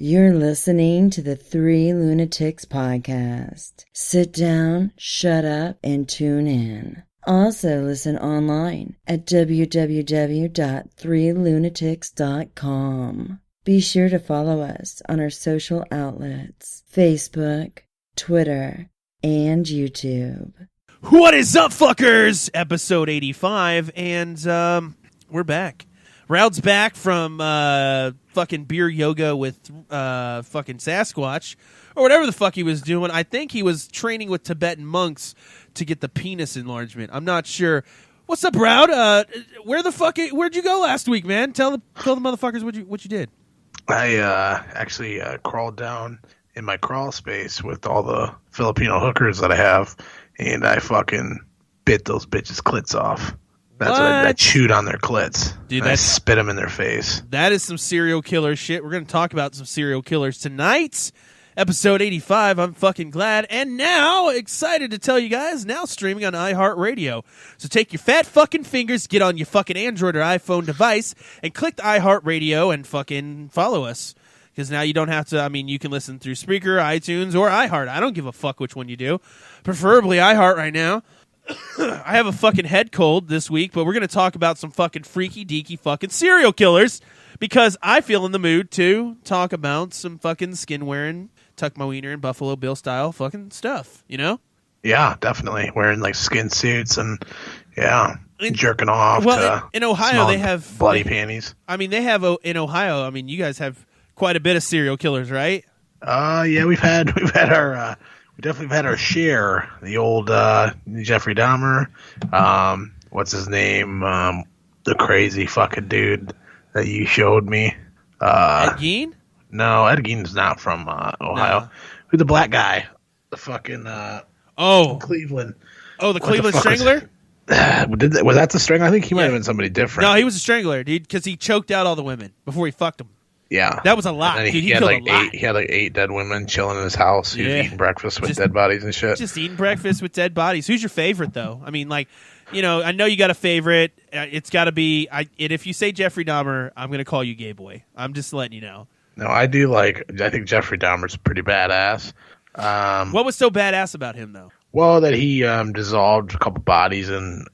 You're listening to the Three Lunatics podcast. Sit down, shut up, and tune in. Also listen online at www.threelunatics.com. Be sure to follow us on our social outlets, Facebook, Twitter, and YouTube. What is up, fuckers? Episode 85, and we're back. Raud's back from fucking beer yoga with fucking Sasquatch, or whatever the fuck he was doing. I think he was training with Tibetan monks to get the penis enlargement. I'm not sure. What's up, Raud? Where'd you go last week, man? Tell the motherfuckers what you did. I actually crawled down in my crawl space with all the Filipino hookers that I have, and I fucking bit those bitches' clits off. That's what I chewed on their clits. Dude, I spit them in their face. That is some serial killer shit. We're going to talk about some serial killers tonight. Episode 85. I'm fucking glad. And now, excited to tell you guys, now streaming on iHeartRadio. So take your fat fucking fingers, get on your fucking Android or iPhone device, and click the iHeartRadio and fucking follow us. Because now you don't have to, you can listen through Spreaker, iTunes, or iHeart. I don't give a fuck which one you do. Preferably iHeart right now. I have a fucking head cold this week, but we're going to talk about some fucking freaky deaky fucking serial killers because I feel in the mood to talk about some fucking skin wearing, tuck my wiener in Buffalo Bill style fucking stuff, you know? Yeah, definitely. Wearing like skin suits and jerking off. Well, in Ohio they have bloody panties. They have in Ohio. You guys have quite a bit of serial killers, right? Yeah, we've had our. We definitely had our share. The old Jeffrey Dahmer. What's his name? The crazy fucking dude that you showed me. Ed Gein? No, Ed Gein's not from Ohio. No. Who's the black guy? The fucking Cleveland. Oh, the Cleveland Strangler? Was that the Strangler? I think he might have been somebody different. No, he was a Strangler, dude, because he choked out all the women before he fucked them. Yeah, that was a lot. Dude, he killed a lot. He had like 8 dead women chilling in his house. He was eating breakfast with dead bodies and shit. Just eating breakfast with dead bodies. Who's your favorite though? I know you got a favorite. It's got to be. If you say Jeffrey Dahmer, I'm gonna call you gay boy. I'm just letting you know. No, I do I think Jeffrey Dahmer's pretty badass. What was so badass about him though? Well, that he dissolved a couple bodies in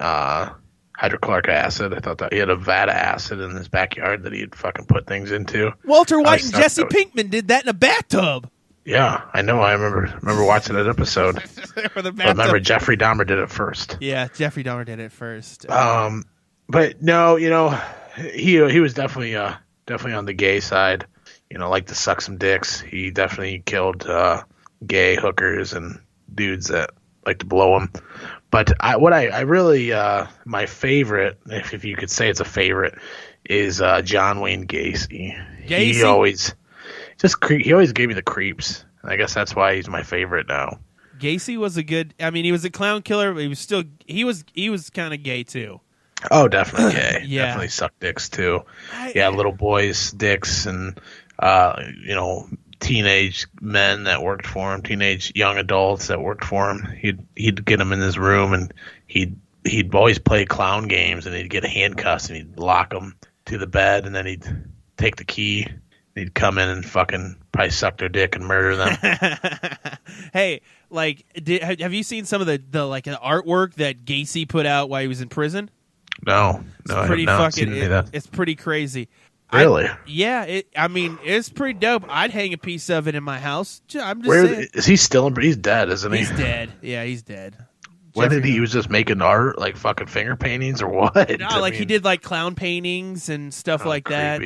hydrochloric acid. I thought that he had a vat of acid in his backyard that he'd fucking put things into. Walter White and Jesse Pinkman did that in a bathtub. Yeah, I know. I remember watching that episode. I remember Jeffrey Dahmer did it first. Yeah, Jeffrey Dahmer did it first. But no, he was definitely on the gay side. Like to suck some dicks. He definitely killed gay hookers and dudes that like to blow them. But I really my favorite, if you could say it's a favorite, is John Wayne Gacy. He always gave me the creeps. I guess that's why he's my favorite now. Gacy was a good. He was a clown killer, but he was kind of gay too. Oh, definitely gay. Yeah, definitely sucked dicks too. Little boys' dicks and teenage men that worked for him, teenage young adults that worked for him. He'd get them in his room and he'd always play clown games and he'd get handcuffs and he'd lock them to the bed and then he'd take the key and he'd come in and fucking probably suck their dick and murder them. Hey, have you seen some of the artwork that Gacy put out while he was in prison? No, I have not seen any of that. It's pretty crazy. Really? It's pretty dope. I'd hang a piece of it in my house. I'm just saying. Is he still? He's dead, isn't he? He's dead. Yeah, he's dead. When did he was just making art, like fucking finger paintings or what? No, he did like clown paintings and stuff like that.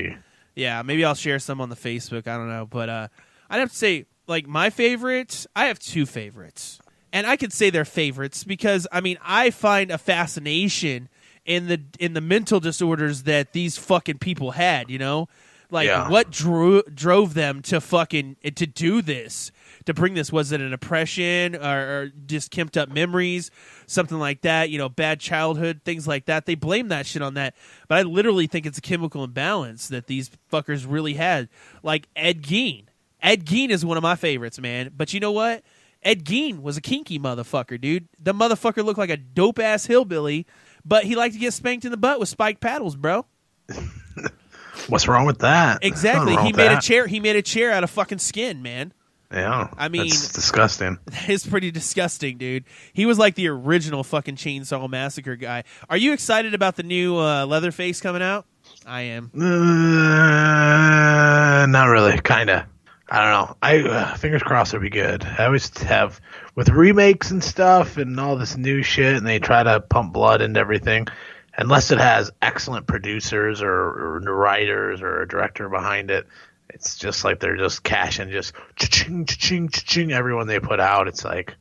Yeah, maybe I'll share some on the Facebook. I don't know, but I'd have to say my favorites. I have 2 favorites, and I could say they're favorites because I find a fascination in the mental disorders that these fucking people had, what drove them to do this, to bring this? Was it an oppression or just kemped up memories, something like that? Bad childhood, things like that. They blame that shit on that, but I literally think it's a chemical imbalance that these fuckers really had. Like Ed Gein. Ed Gein is one of my favorites, man. But you know what? Ed Gein was a kinky motherfucker, dude. The motherfucker looked like a dope ass hillbilly. But he liked to get spanked in the butt with spiked paddles, bro. What's wrong with that? Exactly. He made a chair. He made a chair out of fucking skin, man. Yeah. I mean, that's disgusting. That is pretty disgusting, dude. He was like the original fucking Chainsaw Massacre guy. Are you excited about the new Leatherface coming out? I am. Not really. Kind of. I don't know. Fingers crossed it'll be good. I always have with remakes and stuff and all this new shit, and they try to pump blood into everything. Unless it has excellent producers or writers or a director behind it, it's just like they're just cashing just cha-ching, cha-ching, cha-ching everyone they put out. It's like,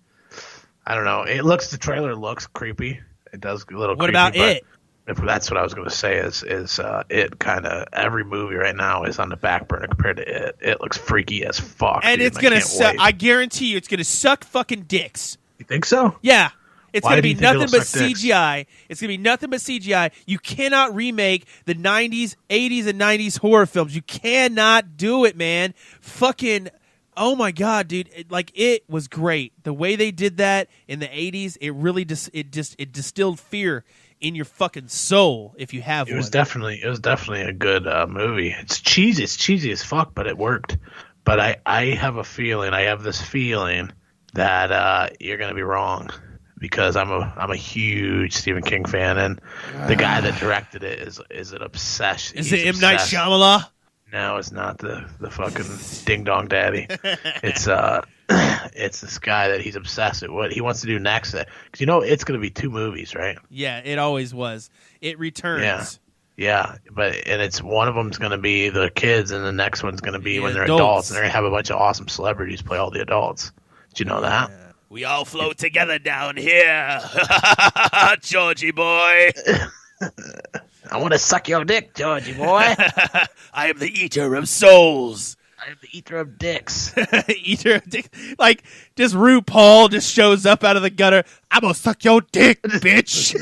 I don't know. The trailer looks creepy. It does a little creepy. What about it? If that's what I was going to say is it kind of every movie right now is on the back burner compared to it. It looks freaky as fuck. And dude, it's going to suck. I guarantee you it's going to suck fucking dicks. You think so? Yeah. It's going to be nothing but CGI. It's going to be nothing but CGI. You cannot remake the 90s, 80s, and 90s horror films. You cannot do it, man. Fucking, oh my God, dude. It was great. The way they did that in the 80s, it really it distilled fear in your fucking soul if you have one. It was definitely a good movie. It's cheesy as fuck, but it worked. But I have this feeling that you're going to be wrong. Because I'm a huge Stephen King fan, and the guy that directed it is an obsession. Is it M. Night Shyamalan? No, it's not the fucking Ding Dong Daddy. It's this guy that he's obsessed with what he wants to do next. Because it's going to be 2 movies, right? Yeah, it always was. It returns. Yeah, and it's one of them's going to be the kids, and the next one's going to be when they're adults. adults, and they're going to have a bunch of awesome celebrities play all the adults. Did you know that? Yeah. We all float together down here. Georgie boy. I want to suck your dick, Georgie boy. I am the eater of souls. I am the eater of dicks. Eater of dicks. Like, just RuPaul just shows up out of the gutter. I'm going to suck your dick, bitch.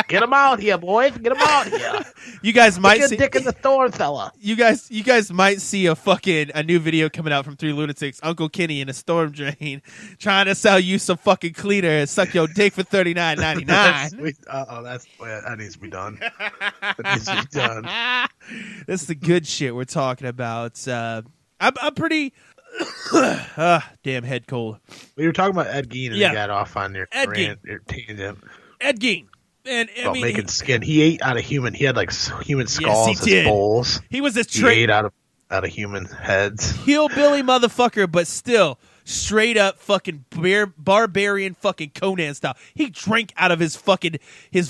Get him out here, boys. Get him out here. You guys might see dick in the thorn, fella. You guys might see a new video coming out from 3 Lunatics. Uncle Kenny in a storm drain trying to sell you some fucking cleaner and suck your dick for $39.99. That needs to be done. That needs to be done. That's the good shit we're talking about. I'm pretty damn head cold. We were talking about Ed Gein and you got off on your tangent. Ed Gein. And making skin. He ate out of human. He had like human skulls as bowls. He was he ate out of human heads. Hillbilly motherfucker, but still straight up fucking barbarian fucking Conan style. He drank out of his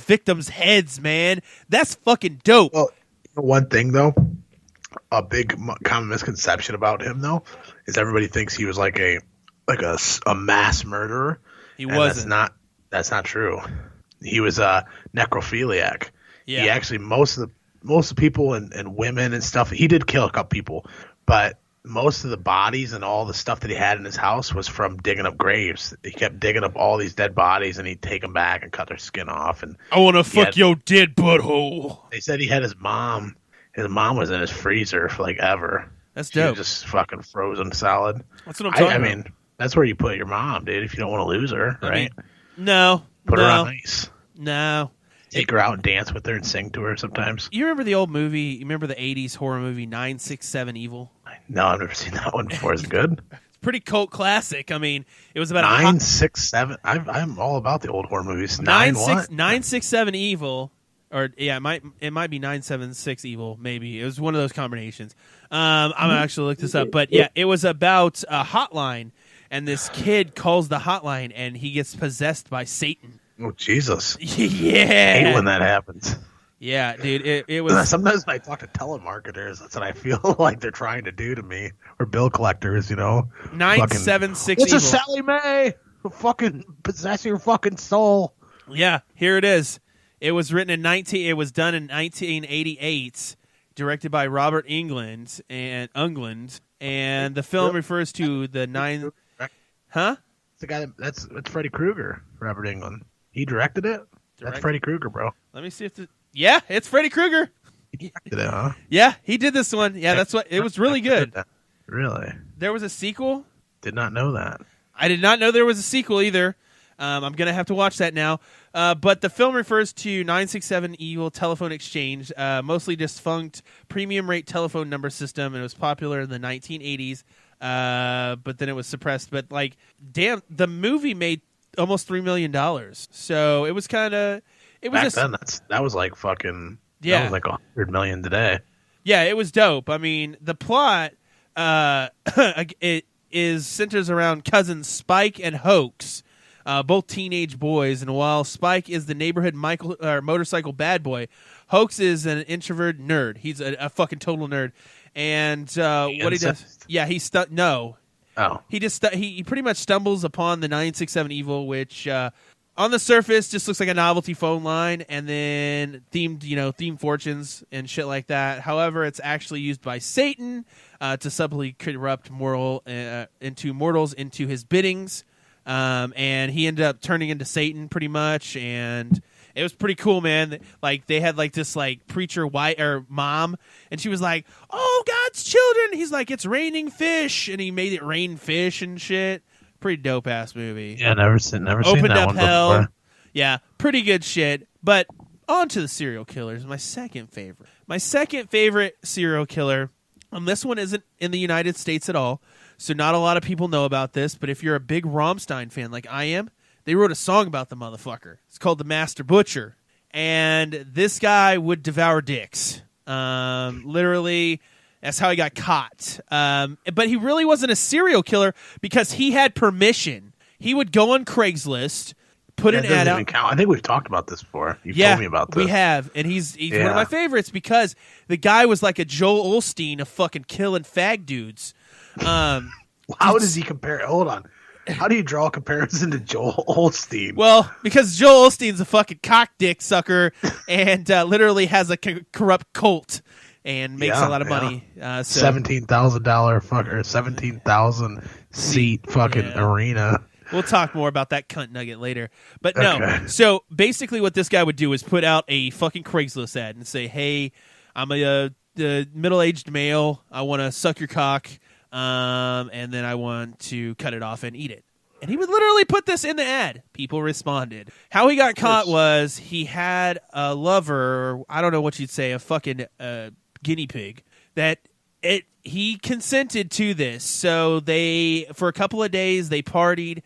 victims' heads, man. That's fucking dope. Well, one thing though, a big common misconception about him though is everybody thinks he was like a mass murderer. He wasn't. That's not true. He was a necrophiliac. Yeah. He actually most of the people and women and stuff. He did kill a couple people, but most of the bodies and all the stuff that he had in his house was from digging up graves. He kept digging up all these dead bodies, and he'd take them back and cut their skin off. And I want to fuck your dead butthole. They said he had his mom. His mom was in his freezer for like ever. That's dope. She was just fucking frozen solid. That's what I'm talking about. I mean, that's where you put your mom, dude. If you don't want to lose her, right? No. Put her on ice. No. Take her out and dance with her and sing to her sometimes. You remember the old movie? You remember the 80s horror movie 967 Evil? No, I've never seen that one before. Is it good? It's a pretty cult classic. I mean, it was about 967. I'm all about the old horror movies. 967 Evil, or yeah, it might be 976 Evil. Maybe it was one of those combinations. I'm gonna actually look this up, but yeah, it was about a hotline, and this kid calls the hotline, and he gets possessed by Satan. Oh, Jesus. Yeah. I hate when that happens. Yeah, dude, it was... Sometimes when I talk to telemarketers, that's what I feel like they're trying to do to me. Or bill collectors, 976 It's Evil. a Sally Mae who fucking possess your fucking soul. Yeah, here it is. It was written in It was done in 1988, directed by Robert Englund, and the film refers to the nine... Huh? It's the guy that's Freddy Krueger, Robert Englund. He directed it? That's Freddy Krueger, bro. Let me see if yeah, it's Freddy Krueger. He directed it, huh? Yeah, he did this one. Yeah, that's what it was really good. Really? There was a sequel? Did not know that. I did not know there was a sequel either. I'm going to have to watch that now. But the film refers to 967 Evil Telephone Exchange, mostly defunct premium rate telephone number system, and it was popular in the 1980s, but then it was suppressed. But, like, damn, the movie made almost $3 million. So it was kind of... Back then, that was like fucking... Yeah. That was like $100 million today. Yeah, it was dope. I mean, the plot it centers around cousins Spike and Hoax, both teenage boys. And while Spike is the neighborhood motorcycle bad boy, Hoax is an introvert nerd. He's a fucking total nerd. And what he does... Yeah, no. Oh. He pretty much stumbles upon the 967 Evil, which... on the surface, just looks like a novelty phone line, and then themed fortunes and shit like that. However, it's actually used by Satan to subtly corrupt mortals into his biddings, and he ended up turning into Satan pretty much. And it was pretty cool, man. Like they had like this like preacher mom, and she was like, "Oh, God's children!" He's like, "It's raining fish," and he made it rain fish and shit. Pretty dope ass movie. Yeah, never seen that Opened up one hell. Before. Yeah, pretty good shit. But on to the serial killers. My second favorite serial killer. This one isn't in the United States at all, so not a lot of people know about this. But if you're a big Rammstein fan like I am, they wrote a song about the motherfucker. It's called The Master Butcher, and this guy would devour dicks. Literally. That's how he got caught. But he really wasn't a serial killer because he had permission. He would go on Craigslist, put an ad out. I think we've talked about this before. You've told me about this. We have. And he's one of my favorites because the guy was like a Joel Osteen of fucking killing fag dudes. How does he compare? Hold on. How do you draw a comparison to Joel Osteen? Well, because Joel Osteen's a fucking cock dick sucker and literally has a corrupt cult. And makes a lot of money. $17,000 fucker, 17,000 seat fucking arena. We'll talk more about that cunt nugget later. But no, so basically what this guy would do is put out a fucking Craigslist ad and say, "Hey, I'm a middle-aged male. I want to suck your cock, and then I want to cut it off and eat it." And he would literally put this in the ad. People responded. How he got caught was he had a lover, I don't know what you'd say, a fucking guinea pig, he consented to this. So for a couple of days, they partied,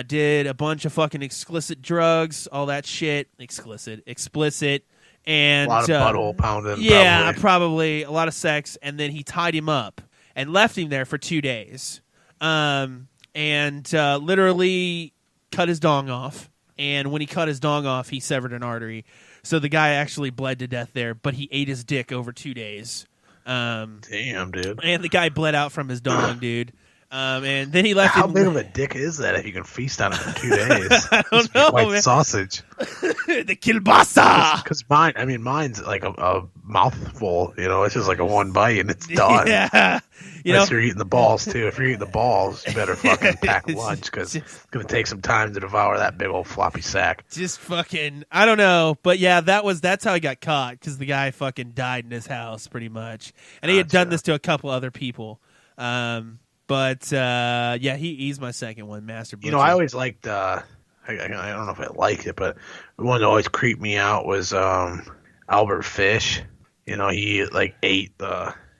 did a bunch of fucking explicit drugs, all that shit. Explicit. And a lot of butthole pounding. Yeah, probably a lot of sex. And then he tied him up and left him there for 2 days. And literally cut his dong off. And when he cut his dong off, he severed an artery. So the guy actually bled to death there, but he ate his dick over 2 days. Damn, dude. And the guy bled out from his dong, dude. And then he left. How big of a dick is that if you can feast on it for 2 days? I don't know, white man. Sausage. The kielbasa. Because mine's like a mouthful. It's just like a one bite and it's done. Yeah. Unless you're eating the balls too. If you're eating the balls, you better fucking pack lunch because it's gonna take some time to devour that big old floppy sack. Just fucking, I don't know, but yeah, that's how he got caught because the guy fucking died in his house pretty much, and he had done this to a couple other people. But he's my second one, Master Butcher. I always liked. I don't know if I liked it, but the one that always creeped me out was Albert Fish.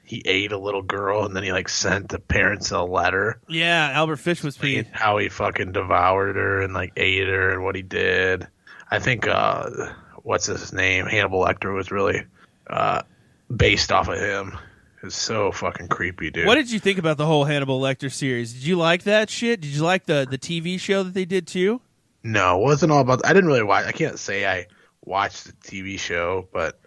He ate a little girl, and then he sent the parents a letter. Yeah, Albert Fish was pretty. How he fucking devoured her and ate her, and what he did. I think what's his name? Hannibal Lecter was really based off of him. It's so fucking creepy, dude. What did you think about the whole Hannibal Lecter series? Did you like that shit? Did you like the TV show that they did too? No, it wasn't all about. I didn't really watch. I can't say I watched the TV show, but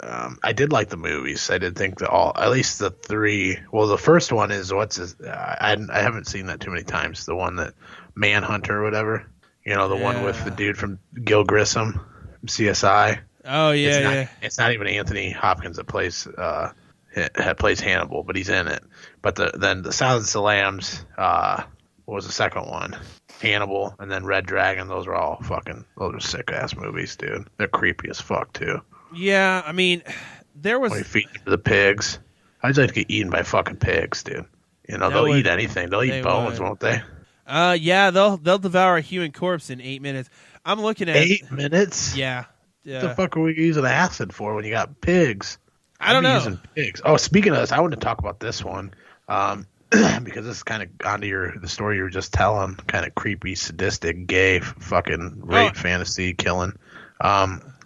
I did like the movies. I did think at least the three. Well, the first one is I haven't seen that too many times. The one that Manhunter or whatever. The one with the dude from Gil Grissom, from CSI. Oh yeah, It's not even Anthony Hopkins that plays Hannibal, but he's in it. But then the Silence of the Lambs. What was the second one? Hannibal, and then Red Dragon. Those are sick ass movies, dude. They're creepy as fuck too. Yeah, I mean, there was. When you feed them to the pigs, I'd like to get eaten by fucking pigs, dude. They'll eat anything. They'll eat bones, won't they? Yeah, they'll devour a human corpse in 8 minutes. I'm looking at 8 minutes. Yeah. What the fuck are we using acid for when you got pigs? I don't know. Using pigs. Oh, speaking of this, I wanted to talk about this one because this is kind of onto the story you were just telling. Kind of creepy, sadistic, gay, fucking rape, fantasy, killing.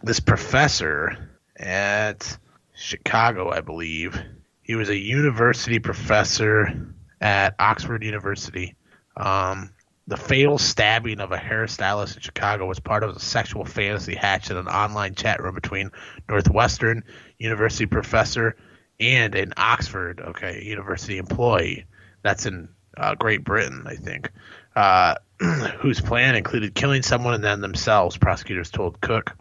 This professor at Chicago, I believe, he was a university professor at Oxford University. The fatal stabbing of a hairstylist in Chicago was part of a sexual fantasy hatched in an online chat room between Northwestern University professor and an Oxford university employee. That's in Great Britain, I think, whose plan included killing someone and then themselves, prosecutors told Cook.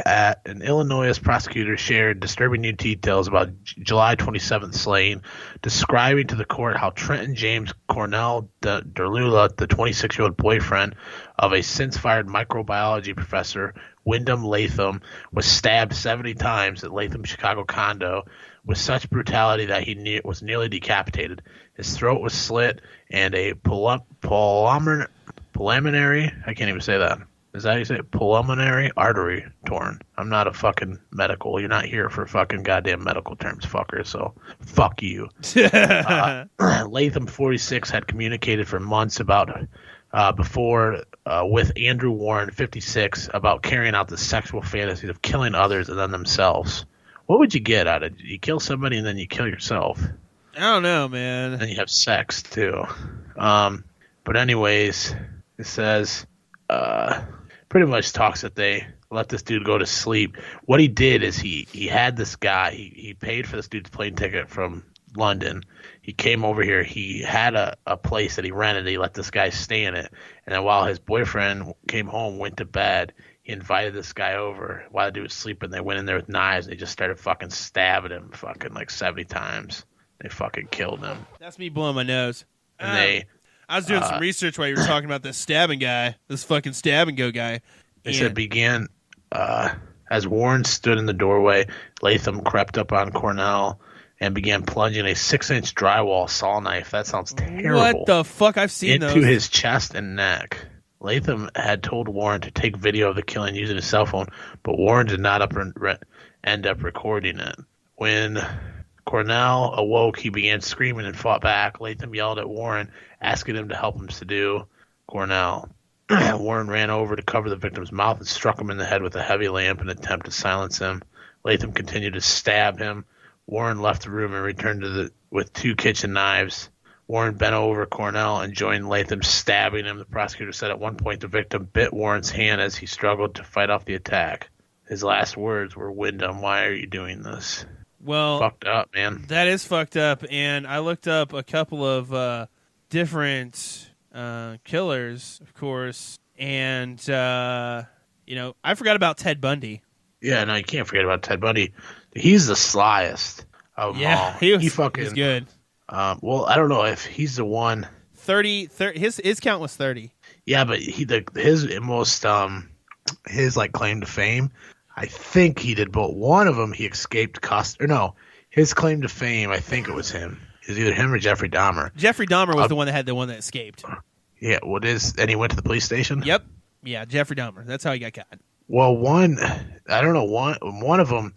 An Illinois prosecutor shared disturbing new details about July 27th slaying, describing to the court how Trenton James Cornell Derlula, the 26-year-old boyfriend of a since-fired microbiology professor, Wyndham Latham, was stabbed 70 times at Latham's Chicago condo with such brutality that he was nearly decapitated. His throat was slit and a pulmonary, I can't even say that. Is that how you say it? Pulmonary artery torn. I'm not a fucking medical. You're not here for fucking goddamn medical terms, fucker. So fuck you. Latham, 46, had communicated for months before with Andrew Warren, 56, about carrying out the sexual fantasies of killing others and then themselves. What would you get out of it? You kill somebody and then you kill yourself. I don't know, man. And you have sex too. But anyways, it says. Pretty much talks that they let this dude go to sleep. What he did is he had this guy. He paid for this dude's plane ticket from London. He came over here. He had a place that he rented. He let this guy stay in it. And then while his boyfriend came home, went to bed, he invited this guy over while the dude was sleeping. They went in there with knives. And they just started fucking stabbing him fucking like 70 times. They fucking killed him. That's me blowing my nose. And I was doing some research while you were talking about this stabbing guy, this fucking stab and go guy. They said began as Warren stood in the doorway. Latham crept up on Cornell and began plunging a 6-inch drywall saw knife. That sounds terrible. What the fuck? I've seen those. Into his chest and neck. Latham had told Warren to take video of the killing using his cell phone, but Warren did not end up recording it. When Cornell awoke, he began screaming and fought back. Latham yelled at Warren, asking him to help him subdue Cornell. Warren ran over to cover the victim's mouth and struck him in the head with a heavy lamp in an attempt to silence him. Latham continued to stab him. Warren left the room and returned with 2 kitchen knives. Warren bent over Cornell and joined Latham, stabbing him. The prosecutor said at one point the victim bit Warren's hand as he struggled to fight off the attack. His last words were, "Wyndham, why are you doing this?" Well, fucked up, man. That is fucked up, and I looked up a couple of different killers, of course, and I forgot about Ted Bundy. Yeah, no, you can't forget about Ted Bundy. He's the slyest of them all. He was good. Well, I don't know if he's the one. 30 his count was 30. Yeah, but his like claim to fame, I think he did both. One of them he escaped custody. Or no, his claim to fame, I think it was him. It was either him or Jeffrey Dahmer. Jeffrey Dahmer was the one that escaped. Yeah, and he went to the police station? Yep. Yeah, Jeffrey Dahmer. That's how he got caught. Well, one of them,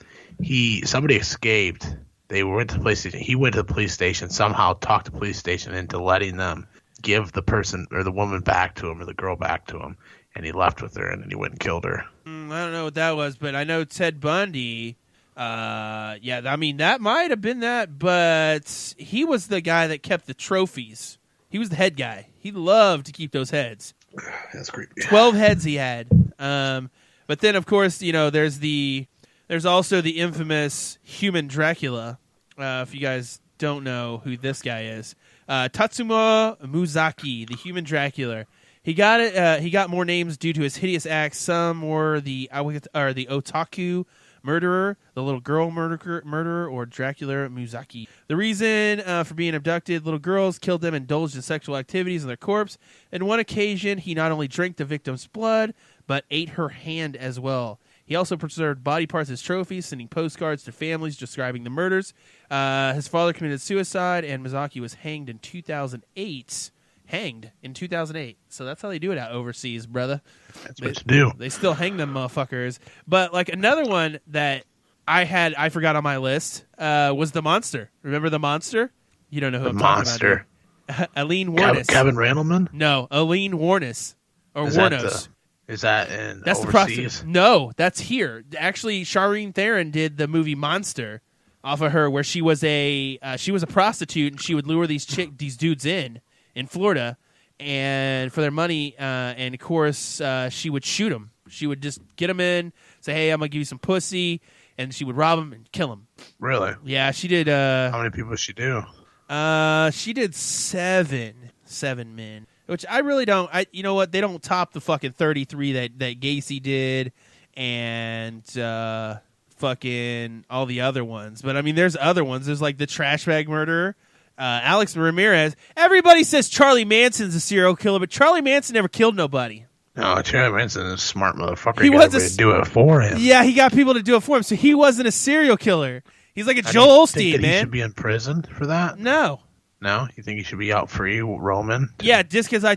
somebody escaped. They went to the police station. He went to the police station, somehow talked the police station into letting them give the person or the woman back to him or the girl back to him, and he left with her, and then he went and killed her. I don't know what that was, but I know Ted Bundy. That might have been that, but he was the guy that kept the trophies. He was the head guy. He loved to keep those heads. That's creepy. 12 heads he had. But then, of course, there's also the infamous human Dracula. If you guys don't know who this guy is, Tatsumo Muzaki, the human Dracula. He got it. He got more names due to his hideous acts. Some were the otaku murderer, the little girl murderer, or Dracula Muzaki. The reason for being abducted, little girls, killed them, indulged in sexual activities on their corpse. On one occasion, he not only drank the victim's blood, but ate her hand as well. He also preserved body parts as trophies, sending postcards to families describing the murders. His father committed suicide, and Mizaki was hanged in 2008. hanged in 2008. So that's how they do it out overseas, brother. That's what you do. They still hang them motherfuckers. But like another one that I forgot on my list was the Monster. Remember the Monster? You don't know who I'm talking about. Aline Warnes. Kevin Randleman? No, Aline Warnes. Or Warnos. Is that in that's overseas? No, that's here. Actually, Charlene Theron did the movie Monster off of her, where she was a prostitute and she would lure these dudes in Florida, and for their money, and of course she would shoot them. She would just get them in, say, "Hey, I'm gonna give you some pussy," and she would rob them and kill them. Really? Yeah, she did. How many people did she do? She did seven men. Which I really don't. You know what? They don't top the fucking 33 that Gacy did, and fucking all the other ones. But I mean, there's other ones. There's like the trash bag murderer, Alex Ramirez. Everybody says Charlie Manson's a serial killer, but Charlie Manson never killed nobody. No, Charlie Manson is a smart motherfucker. He was to do it for him. Yeah, he got people to do it for him, so he wasn't a serial killer. He's like a Joel Osteen, man. He should be in prison for that? No. No, you think he should be out free roaming? Yeah, just because I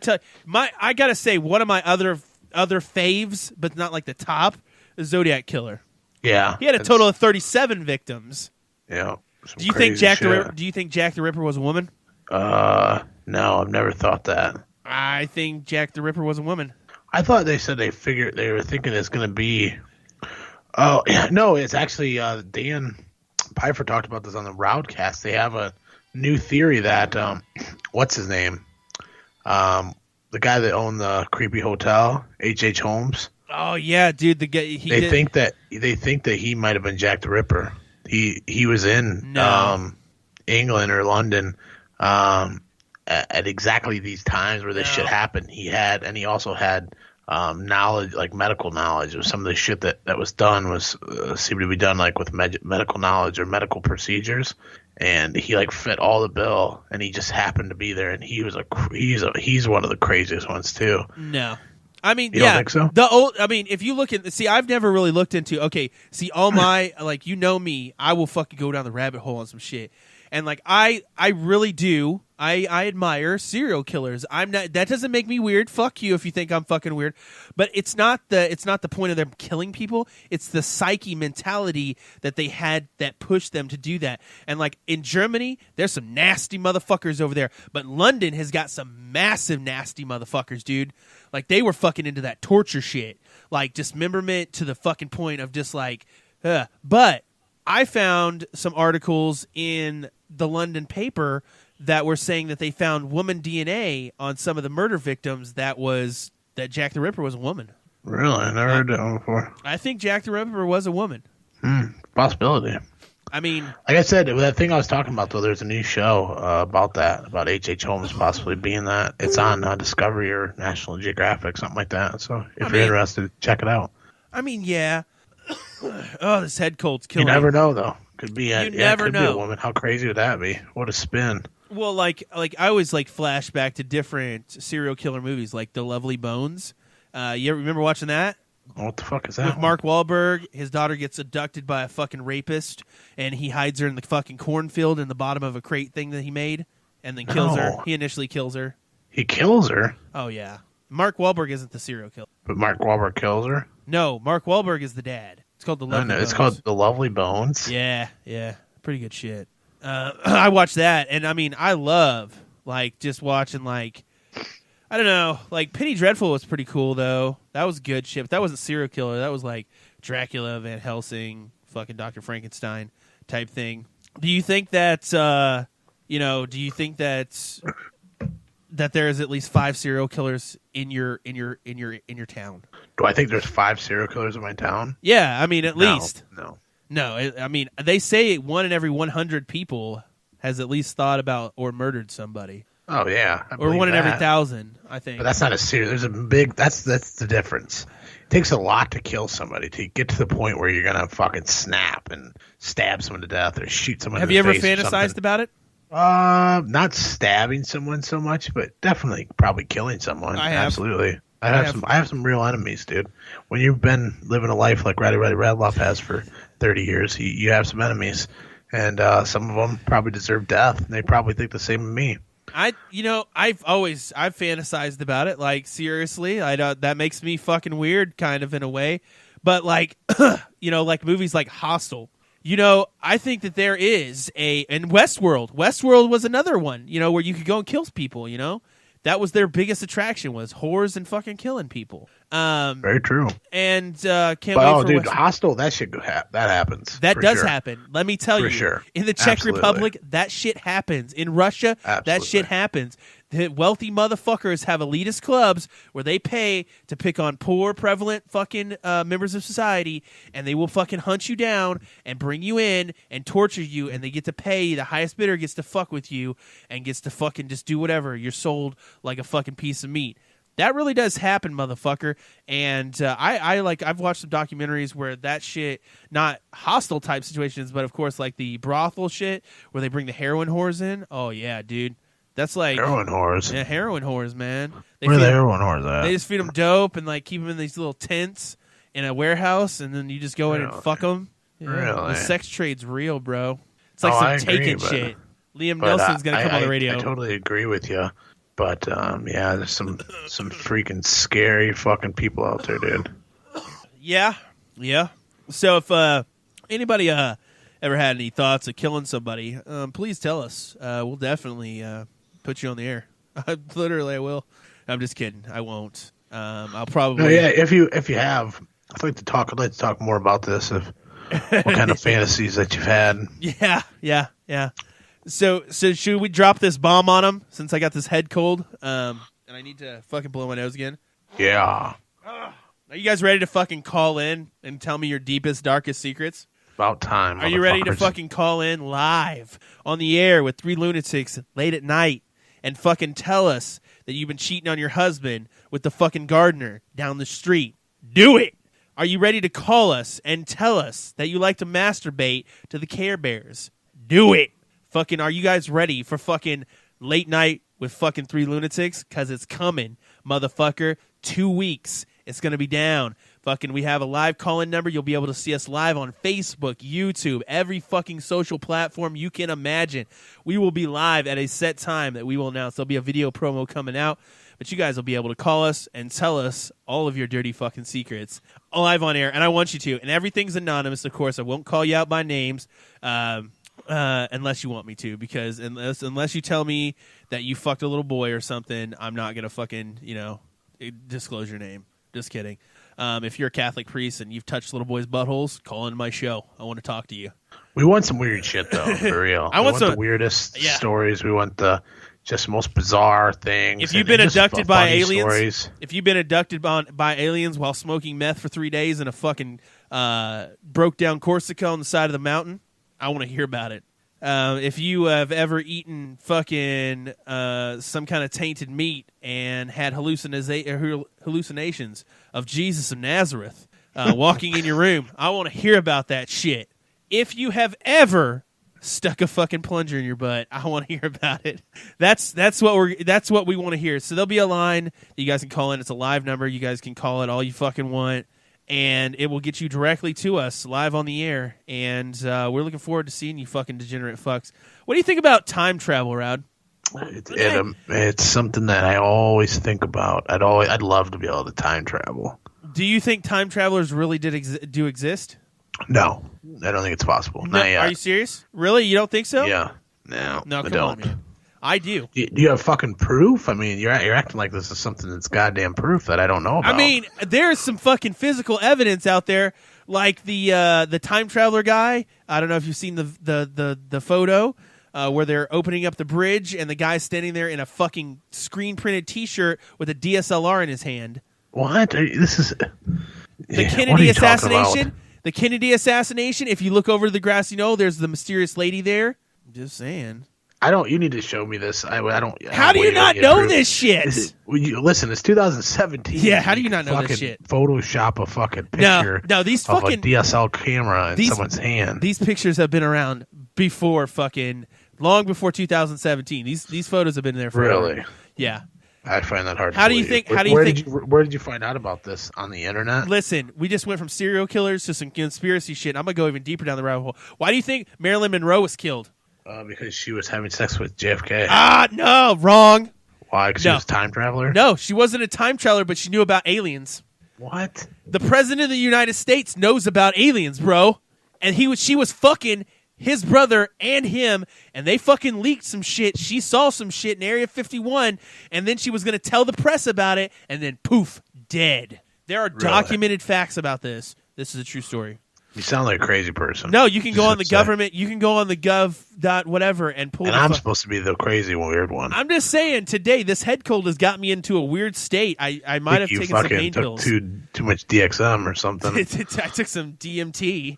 gotta say one of my other faves, but not like the top, the Zodiac Killer. Yeah, he had a total of 37 victims. Yeah. Do you think Jack the Ripper was a woman? No, I've never thought that. I think Jack the Ripper was a woman. I thought they said they were thinking it's going to be. Oh no, it's actually Dan Pfeiffer talked about this on the Roudcast. They have a new theory that what's his name, the guy that owned the creepy hotel, H.H. Holmes. Oh yeah, dude. The guy they think that he might have been Jack the Ripper. He was in England or London at exactly these times where this shit happened. He also had knowledge, like medical knowledge of some of the shit that was done was seemed to be done like with medical knowledge or medical procedures. And he like fit all the bill, and he just happened to be there. And he's one of the craziest ones too. No, I mean, you don't think so? If you look at I've never really looked into. Okay, all my like, you know me, I will fucking go down the rabbit hole on some shit, and like I really do. I admire serial killers. That doesn't make me weird. Fuck you if you think I'm fucking weird. But it's not the point of them killing people. It's the psyche mentality that they had that pushed them to do that. And like in Germany, there's some nasty motherfuckers over there. But London has got some massive nasty motherfuckers, dude. Like they were fucking into that torture shit. Like dismemberment to the fucking point of just like, But I found some articles in the London paper that were saying that they found woman DNA on some of the murder victims that Jack the Ripper was a woman. Really? I never heard that one before. I think Jack the Ripper was a woman. Possibility. I mean, like I said, that thing I was talking about, though, there's a new show about H.H. Holmes possibly being that. It's on Discovery or National Geographic, something like that. So if you're interested, check it out. I mean, yeah. Oh, this head cold's killing me. You never know, though. Could be you never know. Be a woman. How crazy would that be? What a spin. Well, like I always like flash back to different serial killer movies, like The Lovely Bones. You ever remember watching that? What the fuck is that? With Mark Wahlberg, his daughter gets abducted by a fucking rapist, and he hides her in the fucking cornfield in the bottom of a crate thing that he made, and then kills her. He initially kills her. He kills her? Oh, yeah. Mark Wahlberg isn't the serial killer. But Mark Wahlberg kills her? No, Mark Wahlberg is the dad. It's called The Lovely Bones. It's called The Lovely Bones? Yeah. Pretty good shit. I watched that, and I mean, I love, like, just watching, like, I don't know, like, Penny Dreadful was pretty cool, though. That was good shit, but that wasn't serial killer. That was, like, Dracula, Van Helsing, fucking Dr. Frankenstein type thing. Do you think that, that there is at least 5 serial killers in your town? Do I think there's 5 serial killers in my town? Yeah, I mean, at least. No, I mean, they say 1 in every 100 people has at least thought about or murdered somebody. Oh yeah, or 1 in every 1,000, I think. But that's not a serious. There's a big. That's the difference. It takes a lot to kill somebody to get to the point where you're gonna fucking snap and stab someone to death or shoot someone. Have you ever fantasized about it? Not stabbing someone so much, but definitely probably killing someone. I have. Absolutely. I have some real enemies, dude. When you've been living a life like Ratty Radloff has for 30 years, you have some enemies, and some of them probably deserve death. And they probably think the same of me. I've fantasized about it. Like, seriously, I don't. That makes me fucking weird, kind of in a way. But like, like movies like Hostel. I think that there is in Westworld. Westworld was another one. Where you could go and kill people. That was their biggest attraction, was whores and fucking killing people. Very true. And can't wait for dude, Hostel, that shit that happens. That does happen. Let me tell you. Sure. In the Czech Republic, that shit happens. In Russia, that shit happens. The wealthy motherfuckers have elitist clubs where they pay to pick on poor, prevalent fucking members of society, and they will fucking hunt you down and bring you in and torture you, and they get to pay. The highest bidder gets to fuck with you and gets to fucking just do whatever. You're sold like a fucking piece of meat. That really does happen, motherfucker. And I've watched some documentaries where that shit, not hostile type situations, but of course like the brothel shit where they bring the heroin whores in. Oh yeah, dude. That's like heroin whores. Yeah, heroin whores, man. Where are the heroin whores at? They just feed them dope and like keep them in these little tents in a warehouse, and then you just go in and fuck them. Yeah. Really? The sex trade's real, bro. It's like some Taken shit. Liam Nelson's gonna come on the radio. I totally agree with you, but there's some freaking scary fucking people out there, dude. Yeah. So if anybody ever had any thoughts of killing somebody, please tell us. We'll definitely put you on the air. I will. I'm just kidding. I won't. I'll probably. No, yeah. If you have, I'd like to talk more about this. What kind of fantasies that you've had? Yeah. So should we drop this bomb on him since I got this head cold? And I need to fucking blow my nose again. Yeah. Are you guys ready to fucking call in and tell me your deepest, darkest secrets? About time. Are you ready to fucking call in live on the air with 3 lunatics late at night and fucking tell us that you've been cheating on your husband with the fucking gardener down the street? Do it! Are you ready to call us and tell us that you like to masturbate to the Care Bears? Do it! Fucking, are you guys ready for fucking late night with fucking 3 lunatics? Because it's coming, motherfucker. 2 weeks. It's going to be down. Fucking, we have a live call-in number. You'll be able to see us live on Facebook, YouTube, every fucking social platform you can imagine. We will be live at a set time that we will announce. There'll be a video promo coming out, but you guys will be able to call us and tell us all of your dirty fucking secrets live on air, and I want you to. And everything's anonymous, of course. I won't call you out by names unless you want me to, because unless you tell me that you fucked a little boy or something, I'm not going to fucking, disclose your name. Just kidding. If you're a Catholic priest and you've touched little boys' buttholes, call into my show. I want to talk to you. We want some weird shit, though, for real. I want the weirdest stories. We want the just most bizarre things. If you've been abducted by aliens, by aliens while smoking meth for 3 days in a fucking broke down Corsica on the side of the mountain, I want to hear about it. If you have ever eaten fucking some kind of tainted meat and had hallucinations of Jesus of Nazareth walking in your room, I want to hear about that shit. If you have ever stuck a fucking plunger in your butt, I want to hear about it. That's what we want to hear. So there'll be a line that you guys can call in. It's a live number. You guys can call it all you fucking want, and it will get you directly to us live on the air. And we're looking forward to seeing you fucking degenerate fucks. What do you think about time travel, Rod? It's something that I always think about. I'd love to be able to time travel. Do you think time travelers really do exist? No, I don't think it's possible. No, not yet. Are you serious? Really? You don't think so? Yeah. No, come I don't. On, man. I do. Do you have fucking proof? I mean, you're acting like this is something that's goddamn proof that I don't know about. I mean, there's some fucking physical evidence out there, like the time traveler guy. I don't know if you've seen the photo where they're opening up the bridge and the guy's standing there in a fucking screen printed T-shirt with a DSLR in his hand. What? This is the Kennedy assassination. The Kennedy assassination. If you look over to the grassy knoll, there's the mysterious lady there. I'm just saying. You need to show me this. I don't. How do you not know this shit? Listen, it's 2017. Yeah, how do you not know this shit? Photoshop a fucking picture these fucking, of a DSL camera in someone's hand. These pictures have been around before long before 2017. These photos have been there forever. Really? Yeah. I find that hard to How believe. do you think? Where did you find out about this? On the internet? Listen, we just went from serial killers to some conspiracy shit. I'm going to go even deeper down the rabbit hole. Why do you think Marilyn Monroe was killed? Because she was having sex with JFK. No, wrong. Why? Because she was a time traveler? No, she wasn't a time traveler, but she knew about aliens. What? The president of the United States knows about aliens, bro. And she was fucking his brother and him, and they fucking leaked some shit. She saw some shit in Area 51, and then she was going to tell the press about it, and then poof, dead. There are documented facts about this. This is a true story. You sound like a crazy person. No, you can go on the government. You can go on the gov. Whatever and pull. And I'm supposed to be the crazy weird one. I'm just saying. Today, this head cold has got me into a weird state. I might have taken some pain pills. Too much DXM or something. I took some DMT.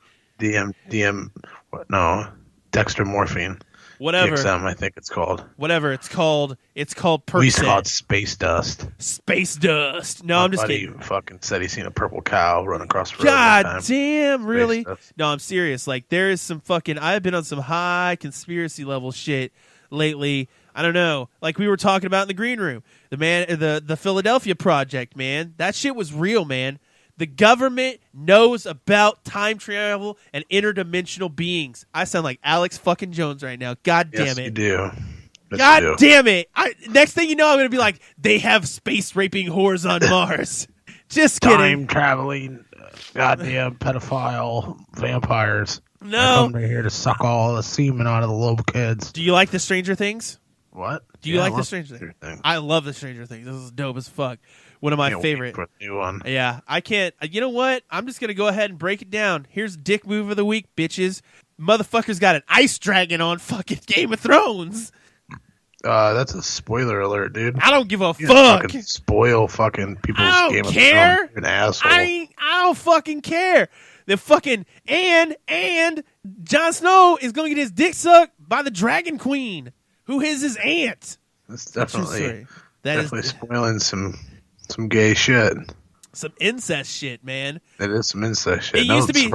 No, dextromorphine. Whatever. DXM, I think it's called. Whatever it's called. It's called Percocet. We used to call it space dust. Space dust. No, I'm just kidding. Fucking said he's seen a purple cow run across the road. God damn, really? No, I'm serious. Like, there is some fucking. I've been on some high conspiracy level shit lately. I don't know. Like we were talking about in the green room, the Philadelphia Project, man. That shit was real, man. The government knows about time travel and interdimensional beings. I sound like Alex fucking Jones right now. God damn it. Yes, you do. God damn it. Next thing you know, I'm going to be like, they have space raping whores on Mars. Just kidding. Time traveling, goddamn pedophile vampires. No. They're here to suck all the semen out of the little kids. Do you like the Stranger Things? What? Do you like the Stranger Things? I love the Stranger Things. This is dope as fuck. One of my favorite. New one. Yeah, I can't. You know what? I'm just going to go ahead and break it down. Here's Dick Move of the Week, bitches. Motherfucker's got an ice dragon on fucking Game of Thrones. That's a spoiler alert, dude. I don't give a fuck. Fucking spoil fucking people's Game of Thrones. You're an asshole. I don't fucking care. The fucking and Jon Snow is going to get his dick sucked by the Dragon Queen, who is his aunt. That's definitely That is spoiling some gay shit. Some incest shit, man. It is some incest shit. It used to be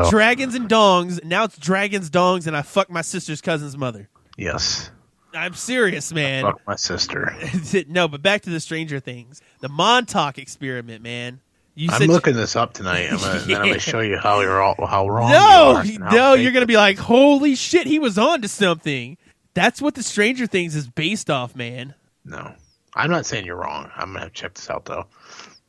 dragons and dongs. Now it's dragons, dongs, and I fucked my sister's cousin's mother. Yes. I'm serious, man. Fuck my sister. No, but back to the Stranger Things. The Montauk experiment, man. I'm looking this up tonight. Then I'm going to show you how wrong you are. No, you're going to be like, holy shit, he was on to something. That's what the Stranger Things is based off, man. No. I'm not saying you're wrong. I'm going to have to check this out, though.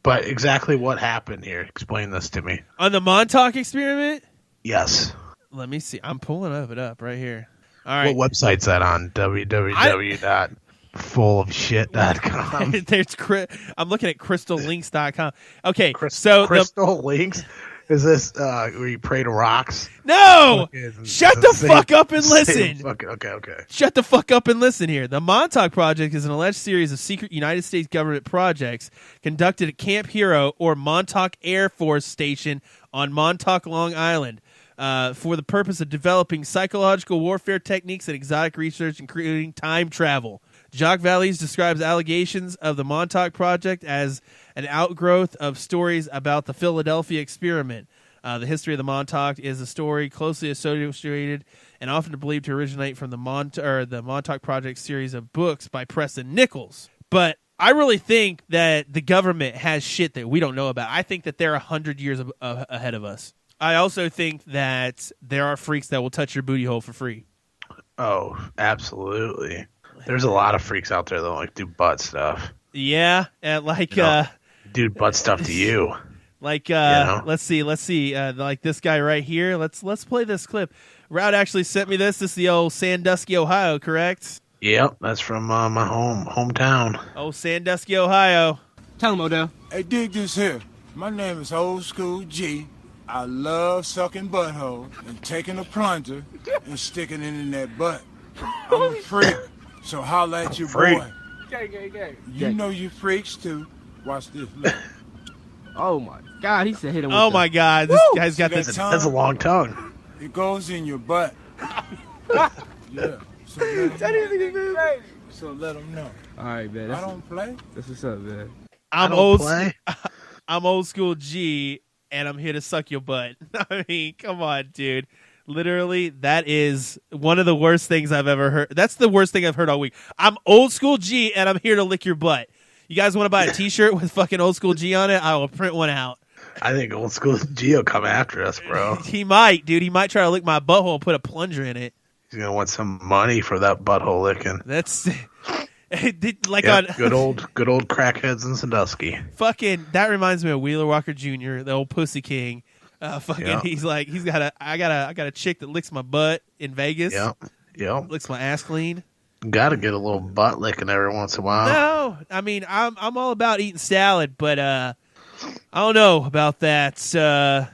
But exactly what happened here? Explain this to me. On the Montauk experiment? Yes. Let me see. I'm pulling it up right here. All right. What website's that on? www.fullofshit.com. I'm looking at crystallinks.com. Okay, Crystal Links? Is this where you pray to rocks? No! Shut the fuck up and listen. Okay. Shut the fuck up and listen here. The Montauk Project is an alleged series of secret United States government projects conducted at Camp Hero or Montauk Air Force Station on Montauk, Long Island, for the purpose of developing psychological warfare techniques and exotic research, including time travel. Jacques Vallis describes allegations of the Montauk Project as an outgrowth of stories about the Philadelphia experiment. The history of the Montauk is a story closely associated and often believed to originate from the Montauk Project series of books by Preston Nichols. But I really think that the government has shit that we don't know about. I think that they're 100 years ahead of us. I also think that there are freaks that will touch your booty hole for free. Oh, absolutely. There's a lot of freaks out there that like do butt stuff. Yeah, do butt stuff to you. Like let's see, like this guy right here. Let's play this clip. Route actually sent me this. This is the old Sandusky, Ohio, correct? Yep, that's from my hometown. Oh, Sandusky, Ohio. Tell him, Odell. Hey, dig this here. My name is Old School G. I love sucking butthole and taking a plunger and sticking it in that butt. I'm a freak, so holla at your boy. Gay. You know you freaks too. Watch this. Look. Oh my God, he said hit him. Oh my God, this guy's got this. That's a long tongue. It goes in your butt. Yeah. So let them know. All right, man. I don't play. That's what's up, man. I'm old school G, and I'm here to suck your butt. I mean, come on, dude. Literally, that is one of the worst things I've ever heard. That's the worst thing I've heard all week. I'm old school G, and I'm here to lick your butt. You guys want to buy a T-shirt with fucking old school G on it? I will print one out. I think old school G will come after us, bro. He might, dude. He might try to lick my butthole and put a plunger in it. He's gonna want some money for that butthole licking. That's like Yep, on good old crackheads in Sandusky. fucking. That reminds me of Wheeler Walker Jr., the old pussy king. Fucking, Yeah. he's like, I got a chick that licks my butt in Vegas. Yep. Licks my ass clean. Got to get a little butt licking every once in a while. No, I mean I'm all about eating salad, but I don't know about that.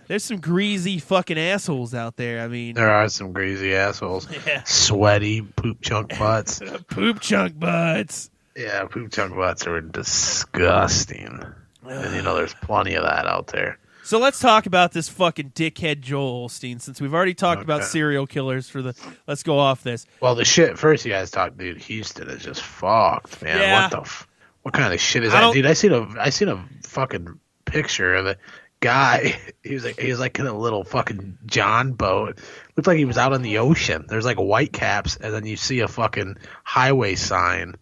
There's some greasy fucking assholes out there. I mean, There are some greasy assholes. Yeah. Sweaty poop chunk butts. poop chunk butts. Yeah, poop chunk butts are disgusting. And there's plenty of that out there. So let's talk about this fucking dickhead Joel Osteen, since we've already talked about serial killers let's go off this. Well, the shit first you guys talked, dude. Houston is just fucked, man. Yeah. What kind of shit is that, dude? I seen a fucking picture of a guy. He was like in a little fucking John boat. Looked like he was out on the ocean. There's like white caps, and then you see a fucking highway sign,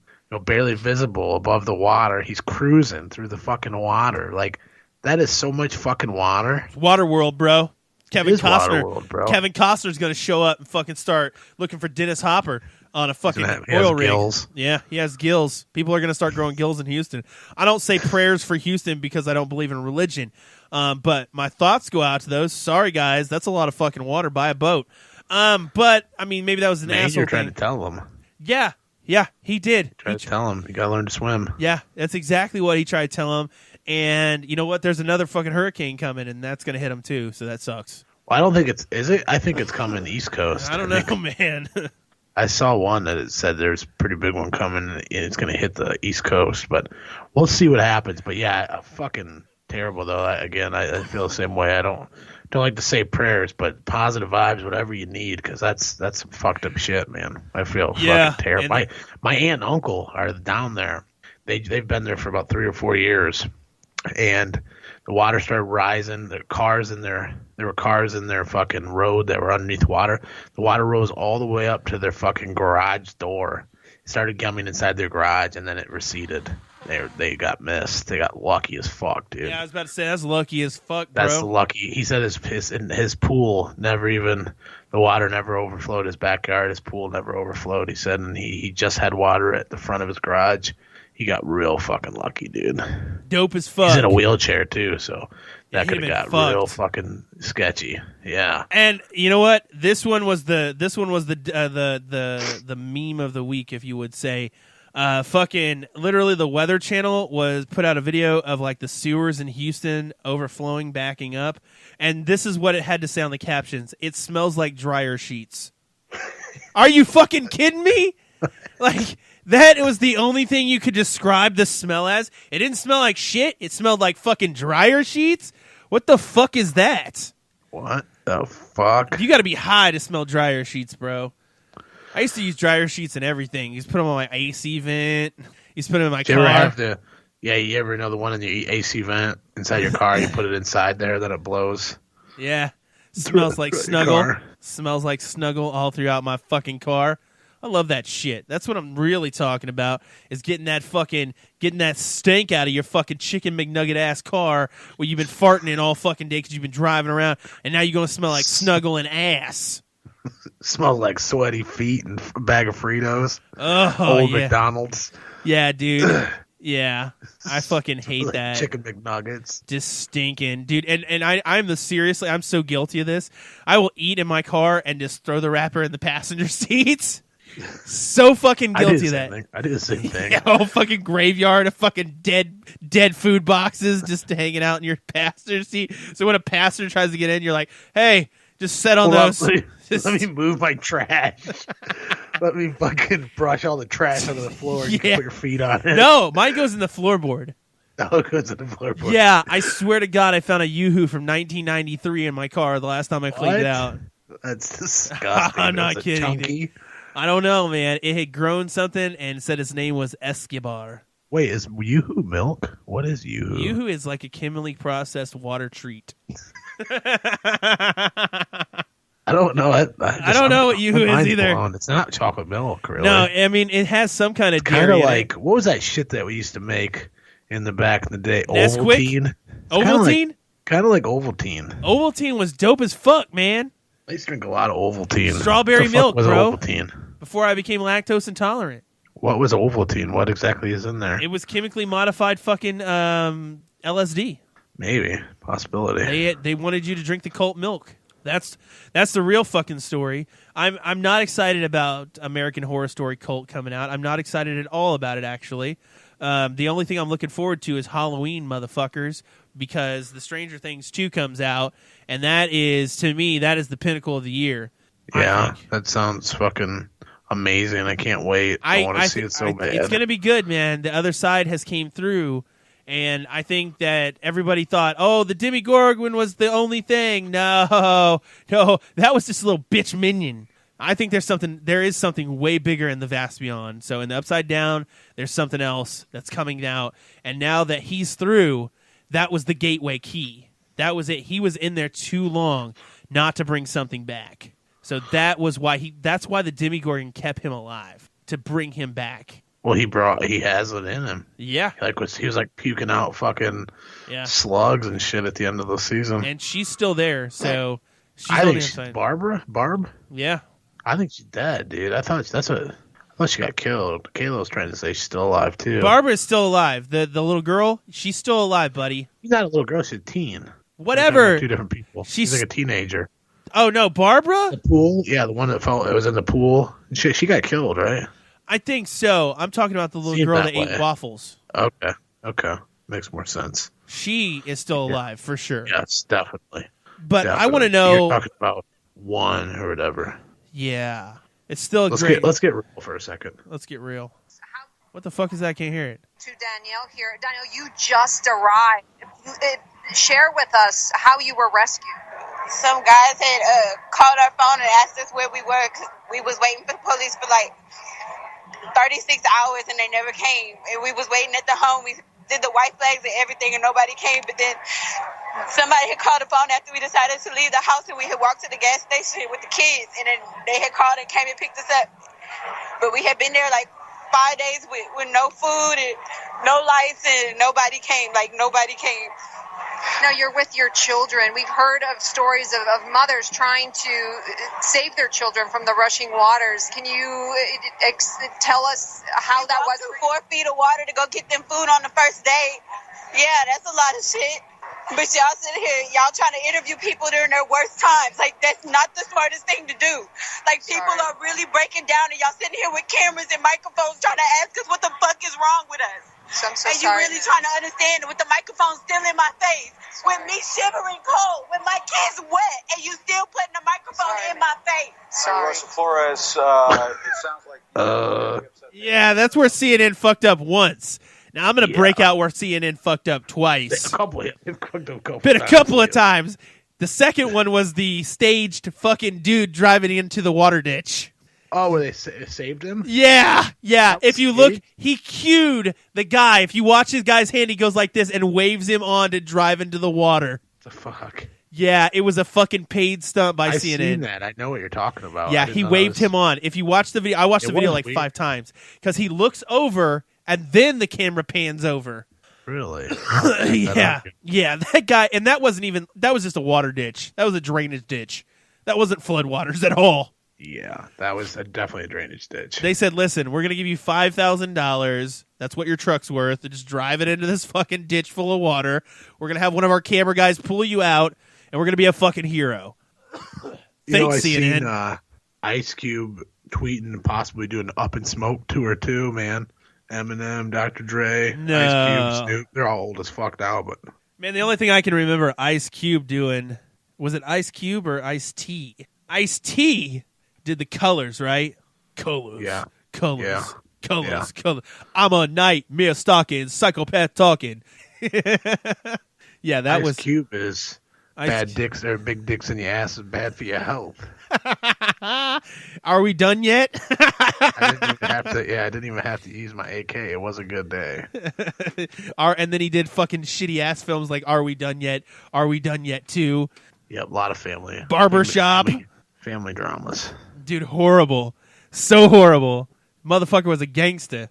barely visible above the water. He's cruising through the fucking water, like. That is so much fucking water. Waterworld, bro. Kevin Costner. Waterworld, bro. Kevin Costner's going to show up and fucking start looking for Dennis Hopper on a fucking He has oil rig. gills. Yeah, he has gills. People are going to start growing gills in Houston. I don't say prayers for Houston because I don't believe in religion, but my thoughts go out to those. Sorry, guys, that's a lot of fucking water. Buy a boat. But I mean, maybe that was an asshole You're trying thing. to tell him. Yeah, he did. Try to tell him. You got to learn to swim. Yeah, that's exactly what he tried to tell him. And you know what? There's another fucking hurricane coming, and that's going to hit him too. So that sucks. Well, I don't think is it? I think it's coming East Coast. I don't know, man. I saw one that it said there's a pretty big one coming, and it's going to hit the East Coast. But we'll see what happens. But yeah, fucking terrible though. I feel the same way. I don't like to say prayers, but positive vibes, whatever you need, because that's some fucked up shit, man. I feel fucking terrible. My aunt and uncle are down there. They've been there for about 3 or 4 years. And the water started rising. There were cars in their fucking road that were underneath water. The water rose all the way up to their fucking garage door. It started coming inside their garage, and then it receded. They got missed. They got lucky as fuck, dude. Yeah, I was about to say that's lucky as fuck, bro. That's lucky. He said his pool the water never overflowed his backyard. His pool never overflowed. He said, and he just had water at the front of his garage. He got real fucking lucky, dude. Dope as fuck. He's in a wheelchair too, so that he'd could have been got real fucked. fucking sketchy. Yeah. And you know what? This one was the meme of the week, if you would say. Fucking literally, the Weather Channel was put out a video of like the sewers in Houston overflowing, backing up, and this is what it had to say on the captions: "It smells like dryer sheets." Are you fucking kidding me? Like. That was the only thing you could describe the smell as. It didn't smell like shit. It smelled like fucking dryer sheets. What the fuck is that? What the fuck? You got to be high to smell dryer sheets, bro. I used to use dryer sheets and everything. You used to put them on my AC vent. You used to put them in my Do car. you ever have to? Yeah, you ever know the one in the AC vent inside your car? You put it inside there, then it blows. Yeah. Smells like snuggle. Smells like snuggle all throughout my fucking car. I love that shit. That's what I'm really talking about, is getting that stank out of your fucking chicken McNugget ass car where you've been farting in all fucking day because you've been driving around, and now you're going to smell like snuggle and ass. Smells like sweaty feet and a bag of Fritos. Oh, Old yeah. McDonald's. Yeah, dude. Yeah. I fucking hate Like that. chicken McNuggets. Just stinking, dude. And I'm so guilty of this. I will eat in my car and just throw the wrapper in the passenger seats. So fucking guilty of that. I do the same thing. Yeah, whole fucking graveyard of fucking dead food boxes just hanging out in your passenger seat. So when a passenger tries to get in, you're like, hey, just set on those. Let me move my trash. Let me fucking brush all the trash onto the floor and you can put your feet on it. No, mine goes in the floorboard. Oh, it goes in the floorboard. Yeah, I swear to God, I found a Yoo-Hoo from 1993 in my car the last time I cleaned it out. That's disgusting. I'm not Was it kidding, chunky? dude. I don't know, man. It had grown something and said its name was Escobar. Wait, is Yoo-Hoo milk? What is Yoo-Hoo? Yoo-Hoo is like a chemically processed water treat. I don't know. I don't know what Yoo-Hoo is either. Blown. It's not chocolate milk, really. No, I mean, it has some kind of kind dairy of in like, it. what was that shit that we used to make in the back in the day? Nesquik? Ovaltine? Ovaltine? Kind of like Ovaltine. Ovaltine was dope as fuck, man. I used to drink a lot of Ovaltine. Strawberry milk, was bro. Ovaltine? Before I became lactose intolerant. What was Ovaltine? What exactly is in there? It was chemically modified fucking LSD. Maybe. Possibility. They wanted you to drink the cult milk. That's the real fucking story. I'm not excited about American Horror Story Cult coming out. I'm not excited at all about it, actually. The only thing I'm looking forward to is Halloween, motherfuckers, because the Stranger Things 2 comes out, and that is, to me, that is the pinnacle of the year. Yeah, that sounds fucking amazing. I can't wait. I want to see it so bad. It's going to be good, man. The other side has came through, and I think that everybody thought, oh, the Demogorgon was the only thing. No, that was just a little bitch minion. I think there is something way bigger in the vast beyond. So in the Upside Down, there's something else that's coming out, and now that he's through, that was the gateway key. That was it. He was in there too long not to bring something back. So that's why the Demogorgon kept him alive, to bring him back. Well, he has it in him. Yeah. He was like puking out fucking slugs and shit at the end of the season. And she's still there, so I think she's Barb? Yeah. I think she's dead, dude. I thought she got killed. Kayla was trying to say she's still alive too. Barbara's still alive. The little girl, she's still alive, buddy. She's not a little girl, she's a teen. Whatever. Two different people. She's like a teenager. Oh no, Barbara? The pool? Yeah, the one that was in the pool. She got killed, right? I think so. I'm talking about the little girl that ate waffles. Okay. Makes more sense. She is still alive, for sure. Yes, definitely. But I want to know... You're talking about one or whatever. Yeah. It's still great. Let's get real for a second. Let's get real. What the fuck is that? I can't hear it. To Danielle here. Danielle, you just arrived. Share with us how you were rescued. Some guys had called our phone and asked us where we were because we was waiting for the police for like 36 hours and they never came. And we was waiting at the home. We did the white flags and everything and nobody came. But then somebody had called the phone after we decided to leave the house and we had walked to the gas station with the kids. And then they had called and came and picked us up. But we had been there like 5 days with no food and no lights and nobody came. Now you're with your children. We've heard of stories of mothers trying to save their children from the rushing waters. Can you tell us how that was? 4 feet of water to go get them food on the first day. Yeah, that's a lot of shit. But y'all sitting here, y'all trying to interview people during their worst times. Like, that's not the smartest thing to do. Like, people are really breaking down and y'all sitting here with cameras and microphones trying to ask us what the fuck is wrong with us. So I'm so and sorry. you really trying to understand it with the microphone still in my face, with me shivering cold, with my kids wet, and you still putting the microphone in my face. Sorry. Russell Flores, it sounds like... Yeah, that's where CNN fucked up once. Now I'm going to break out where CNN fucked up twice. A couple of times. The second one was the staged fucking dude driving into the water ditch. Oh, where they saved him? Yeah. If you look, he cued the guy. If you watch his guy's hand, he goes like this and waves him on to drive into the water. What the fuck? Yeah, it was a fucking paid stunt by CNN. I've seen that. I know what you're talking about. Yeah, he waved him on. If you watch the video, I watched the video like 5 times because he looks over and then the camera pans over. Really? Yeah, that guy, and that was just a water ditch. That was a drainage ditch. That wasn't floodwaters at all. Yeah, that was definitely a drainage ditch. They said, listen, we're going to give you $5,000. That's what your truck's worth. Just drive it into this fucking ditch full of water. We're going to have one of our camera guys pull you out, and we're going to be a fucking hero. Thanks, CNN. Seen, Ice Cube tweeting possibly doing an Up in Smoke tour too, man. Eminem, Dr. Dre, No. Ice Cube, Snoop. They're all old as fuck now, but... Man, the only thing I can remember Ice Cube doing, was it Ice Cube or Ice-T? Ice-T did the Colors, right? Colors. Yeah. Colors. Yeah. Colors. Yeah. Colors. I'm a nightmare stalking, psychopath talking. Yeah, that Ice was... Cube is bad dicks or big dicks in your ass is bad for your health. Are we done yet? I didn't even have to use my AK. It was a good day. And then he did fucking shitty ass films like Are We Done Yet? Are We Done Yet Too? Yep, a lot of family. Barbershop. Family dramas. Dude, horrible. So horrible. Motherfucker was a gangster.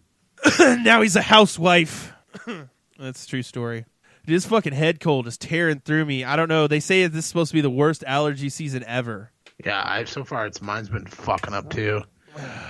Now he's a housewife. That's a true story. Dude, this fucking head cold is tearing through me. I don't know. They say this is supposed to be the worst allergy season ever. Yeah, so far mine's been fucking up too.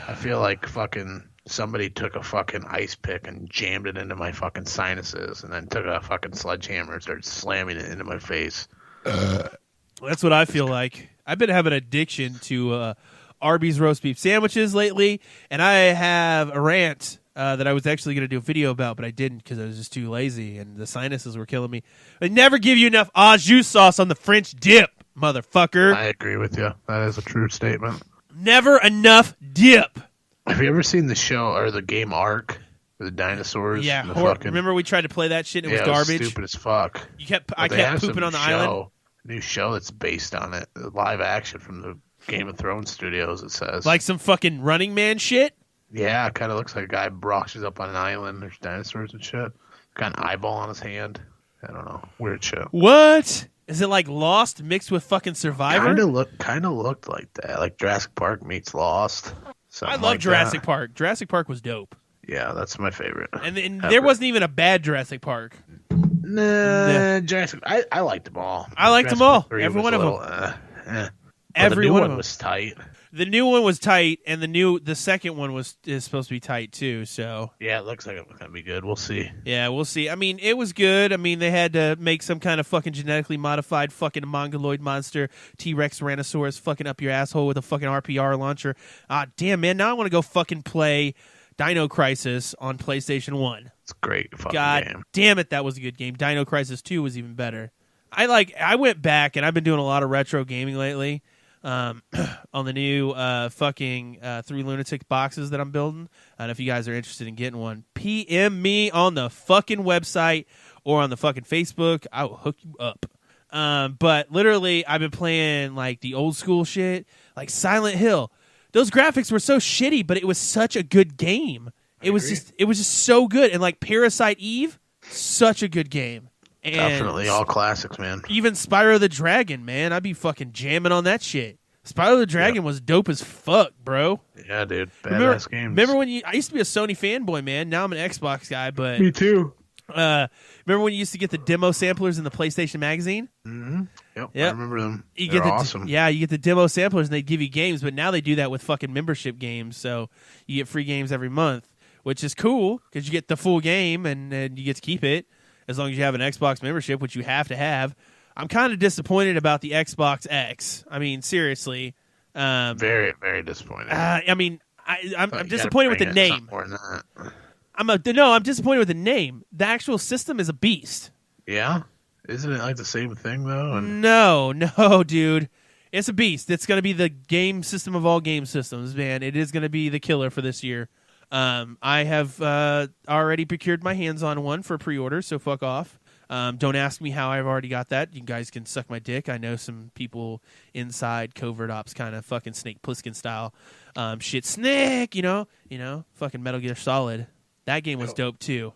I feel like fucking somebody took a fucking ice pick and jammed it into my fucking sinuses, and then took a fucking sledgehammer and started slamming it into my face. That's what I feel like. I've been having an addiction to Arby's roast beef sandwiches lately, and I have a rant that I was actually going to do a video about, but I didn't because I was just too lazy, and the sinuses were killing me. They never give you enough au jus sauce on the French dip, motherfucker. I agree with you. That is a true statement. Never enough dip. Have you ever seen the show or the game Ark? The dinosaurs? Yeah, the fucking... remember we tried to play that shit and it was It garbage? was stupid as fuck. I kept pooping on the island. New show that's based on it. Live action from the Game of Thrones studios, it says. Like some fucking Running Man shit? Yeah, it kind of looks like a guy brushes up on an island. There's dinosaurs and shit. Got an eyeball on his hand. I don't know. Weird shit. What? Is it like Lost mixed with fucking Survivor? Kind of looked like that. Like Jurassic Park meets Lost. I love Jurassic Park. Jurassic Park was dope. Yeah, that's my favorite. And there wasn't even a bad Jurassic Park. Nah, Jurassic. I liked them all. I liked them all. Every one of them. Every one was tight. The new one was tight, and the second one is supposed to be tight too. So yeah, it looks like it's gonna be good. We'll see. Yeah, we'll see. I mean, it was good. I mean, they had to make some kind of fucking genetically modified fucking mongoloid monster, T-Rex Tyrannosaurus, fucking up your asshole with a fucking RPR launcher. Ah, damn man, now I want to go fucking play Dino Crisis on PlayStation 1. It's a great fucking God game. Damn it, that was a good game. Dino Crisis 2 was even better. I went back and I've been doing a lot of retro gaming lately. On the new fucking 3 Lunatics boxes that I'm building. And if you guys are interested in getting one, PM me on the fucking website or on the fucking Facebook. I will hook you up. But literally, I've been playing like the old school shit, like Silent Hill. Those graphics were so shitty, but it was such a good game. It was just so good. And like Parasite Eve, such a good game. And definitely all classics, man. Even Spyro the Dragon, man. I'd be fucking jamming on that shit. Spyro the Dragon was dope as fuck, bro. Yeah, dude. Badass games. Remember when I used to be a Sony fanboy, man. Now I'm an Xbox guy, but me too. Remember when you used to get the demo samplers in the PlayStation magazine? Mm-hmm. Yep. I remember them. They're awesome. Yeah, you get the demo samplers and they give you games, but now they do that with fucking membership games, so you get free games every month, which is cool because you get the full game and you get to keep it. As long as you have an Xbox membership, which you have to have. I'm kind of disappointed about the Xbox X. I mean, seriously. Very, very disappointed. I mean, I'm disappointed with the name. I'm disappointed with the name. The actual system is a beast. Yeah? Isn't it like the same thing, though? No, dude. It's a beast. It's going to be the game system of all game systems, man. It is going to be the killer for this year. I have already procured my hands on one for pre-order, so fuck off. Don't ask me how I've already got that. You guys can suck my dick. I know some people inside covert ops kind of fucking Snake Plissken style shit. Snake, you know, fucking Metal Gear Solid. That game was dope too.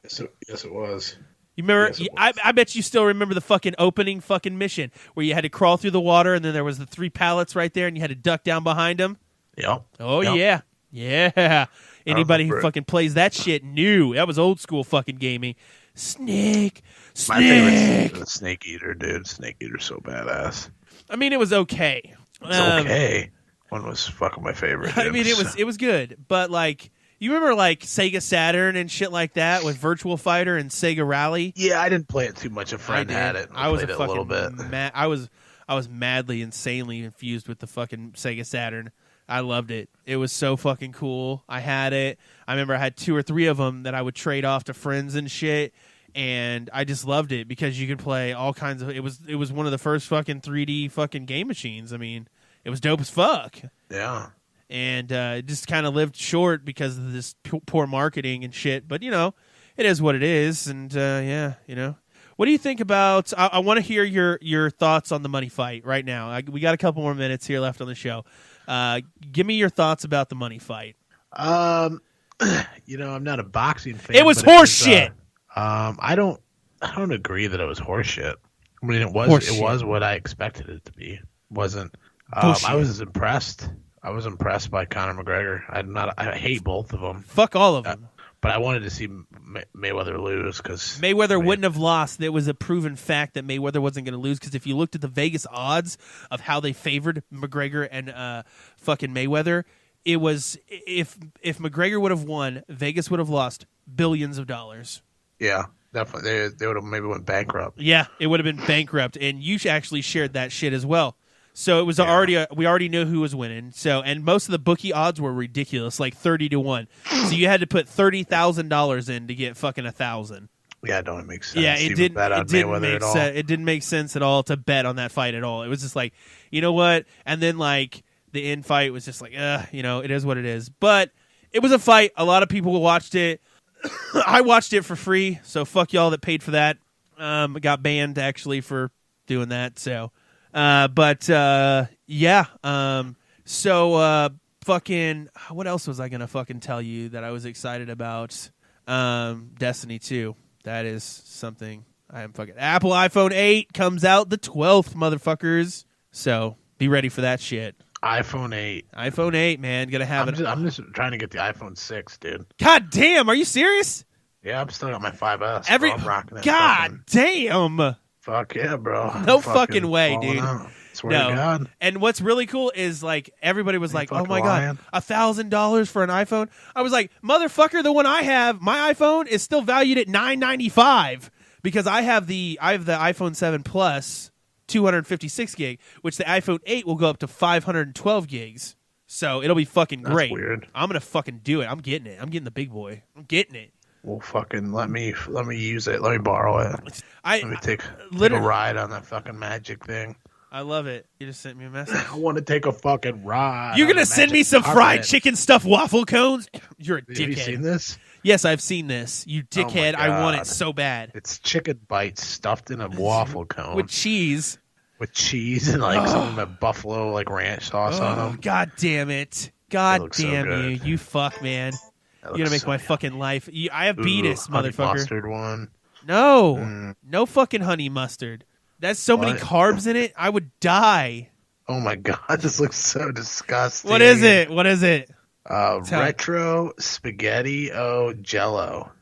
Yes, it was. You remember? Yes, I bet you still remember the fucking opening fucking mission where you had to crawl through the water and then there was the 3 pallets right there and you had to duck down behind them. Yep. Oh yeah. Yeah. Anybody who fucking plays that shit knew. That was old school fucking gaming. Snake. My favorite is the Snake Eater, dude. Snake Eater's so badass. I mean, it was okay. It's okay. One was fucking my favorite. I mean, it was good, but like, you remember like Sega Saturn and shit like that with Virtual Fighter and Sega Rally? Yeah, I didn't play it too much. A friend had it. I was played it a little bit. I was madly, insanely infused with the fucking Sega Saturn. I loved it. It was so fucking cool. I had it. I remember I had 2 or 3 of them that I would trade off to friends and shit. And I just loved it because you could play all kinds of. It was one of the first fucking 3D fucking game machines. I mean, it was dope as fuck. Yeah. And it just kind of lived short because of this poor marketing and shit. But it is what it is. And yeah, what do you think about? I want to hear your thoughts on the money fight right now. We got a couple more minutes here left on the show. Give me your thoughts about the money fight. I'm not a boxing fan. It was horseshit. I don't agree that it was horseshit. I mean, it was what I expected it to be. It wasn't. I was impressed. I was impressed by Conor McGregor. I hate both of them. Fuck all of them. But I wanted to see Mayweather lose because Mayweather wouldn't have lost. It was a proven fact that Mayweather wasn't going to lose because if you looked at the Vegas odds of how they favored McGregor and fucking Mayweather, it was if McGregor would have won, Vegas would have lost billions of dollars. Yeah, definitely. They would have maybe went bankrupt. Yeah, it would have been bankrupt, and you actually shared that shit as well. So it was we already knew who was winning. So and most of the bookie odds were ridiculous, like 30-1. So you had to put $30,000 in to get fucking 1,000. Yeah, it don't make sense. Yeah, it didn't make sense. It didn't make sense at all to bet on that fight at all. It was just like, you know what? And then like the end fight was just like, it is what it is. But it was a fight. A lot of people watched it. I watched it for free, so fuck y'all that paid for that. Got banned actually for doing that. So. Fucking, what else was I going to fucking tell you that I was excited about? Destiny 2. That is something I am fucking, Apple iPhone 8 comes out the 12th, motherfuckers. So be ready for that shit. iPhone 8. iPhone 8, man. Gonna have it. I'm just trying to get the iPhone 6, dude. God damn. Are you serious? Yeah, I'm still got my 5S. Bro. I'm rocking it. God damn. Fuck yeah, bro. No fucking way, dude. Swear to God. And what's really cool is like everybody was like, "Oh my God, $1,000 for an iPhone." I was like, "Motherfucker, the one I have, my iPhone is still valued at $995 because I have the iPhone 7 Plus, 256 gig, which the iPhone 8 will go up to 512 gigs. So it'll be fucking great. That's weird. I'm gonna fucking do it. I'm getting it. I'm getting the big boy. I'm getting it. Well, fucking let me use it. Let me borrow it. Let me take a ride on that fucking magic thing. I love it. You just sent me a message. I want to take a fucking ride. You're gonna send me some fried chicken stuffed waffle cones? You're a dickhead. Have you seen this? Yes, I've seen this. You dickhead. Oh I want it so bad. It's chicken bites stuffed in a waffle cone with cheese. With cheese and like some of that buffalo like ranch sauce on them. God damn it! God damn you! You fuck, man. You're gonna make my fucking life. I have Beatus, motherfucker. Honey mustard one. No, no fucking honey mustard. That's so many carbs in it. I would die. Oh my God, this looks so disgusting. What is it? What is it? Retro spaghetti Jello.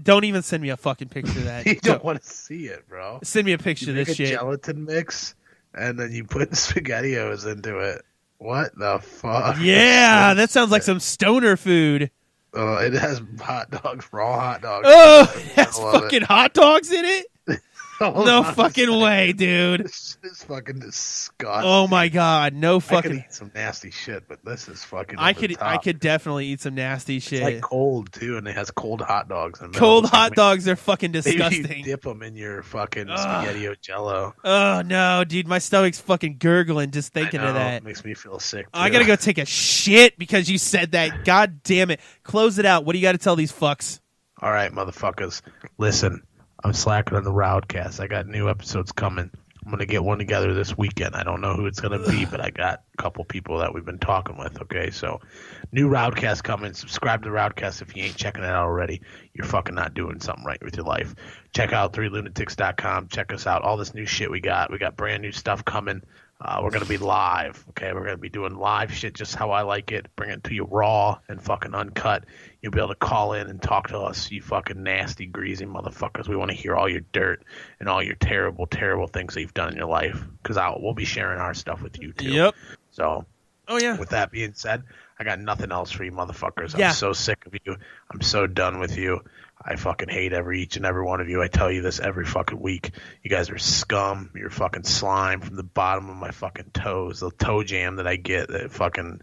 Don't even send me a fucking picture of that. You don't want to see it, bro. Send me a picture of this shit. Gelatin mix, and then you put SpaghettiOs into it. What the fuck? Yeah, that sounds like some stoner food. It has hot dogs, raw hot dogs. Oh, it has fucking hot dogs in it? No fucking way, dude. This is fucking disgusting. Oh my God, no fucking. I could eat some nasty shit, but this is fucking. I could definitely eat some nasty shit. It's like cold too, and it has cold hot dogs. In the cold hot dogs are fucking disgusting. Maybe you dip them in your fucking spaghetti Jello. Oh no, dude, my stomach's fucking gurgling just thinking of that. It makes me feel sick. I gotta go take a shit because you said that. God damn it! Close it out. What do you got to tell these fucks? All right, motherfuckers, listen. I'm slacking on the Roudcast. I got new episodes coming. I'm going to get one together this weekend. I don't know who it's going to be, but I got a couple people that we've been talking with, okay? So, new Roudcast coming. Subscribe to the Roudcast if you ain't checking it out already. You're fucking not doing something right with your life. Check out 3lunatics.com. Check us out. All this new shit we got. We got brand new stuff coming. We're going to be live, okay? We're going to be doing live shit just how I like it. Bring it to you raw and fucking uncut. You'll be able to call in and talk to us, you fucking nasty, greasy motherfuckers. We want to hear all your dirt and all your terrible, terrible things that you've done in your life because we'll be sharing our stuff with you, too. Yep. So, yeah. With that being said, I got nothing else for you motherfuckers. I'm so sick of you. I'm so done with you. I fucking hate each and every one of you. I tell you this every fucking week. You guys are scum. You're fucking slime from the bottom of my fucking toes. The toe jam that I get, the fucking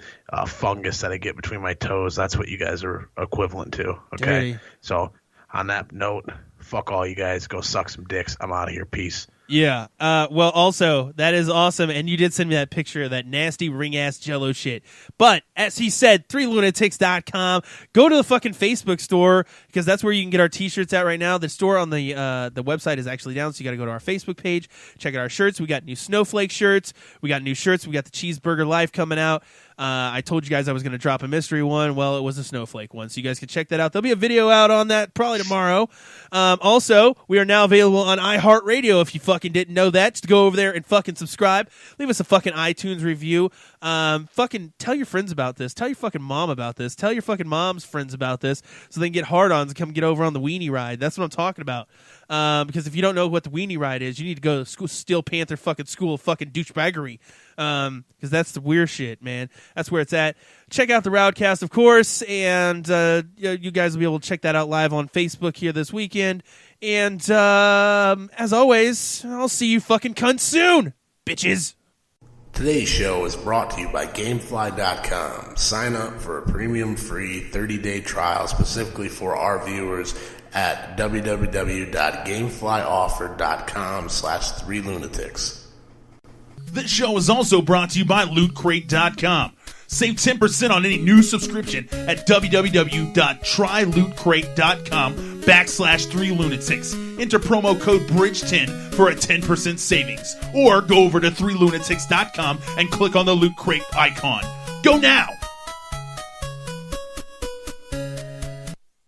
fungus that I get between my toes, that's what you guys are equivalent to. Okay? Dirty. So on that note, fuck all you guys. Go suck some dicks. I'm out of here. Peace. Yeah. Well, also, that is awesome. And you did send me that picture of that nasty ring-ass Jello shit. But, as he said, 3lunatics.com. Go to the fucking Facebook store because that's where you can get our T-shirts at right now. The store on the website is actually down, so you got to go to our Facebook page. Check out our shirts. We got new Snowflake shirts. We got new shirts. We got the Cheeseburger Life coming out. I told you guys I was going to drop a mystery one. Well, it was a snowflake one, so you guys can check that out. There'll be a video out on that probably tomorrow. Also, we are now available on iHeartRadio. If you fucking didn't know that, just go over there and fucking subscribe. Leave us a fucking iTunes review. Fucking tell your friends about this. Tell your fucking mom about this. Tell your fucking mom's friends about this so they can get hard-ons and come get over on the weenie ride. That's what I'm talking about. Because if you don't know what the weenie ride is, you need to go to Steel Panther fucking school of fucking douchebaggery. Because that's the weird shit, man. That's where it's at. Check out the Roudcast, of course, and you guys will be able to check that out live on Facebook here this weekend. And as always, I'll see you fucking cunts soon, bitches. Today's show is brought to you by Gamefly.com. Sign up for a premium free 30-day trial specifically for our viewers at www.gameflyoffer.com/3lunatics. This show is also brought to you by LootCrate.com. Save 10% on any new subscription at www.trylootcrate.com/3lunatics. Enter promo code BRIDGE10 for a 10% savings. Or go over to 3lunatics.com and click on the Loot Crate icon. Go now!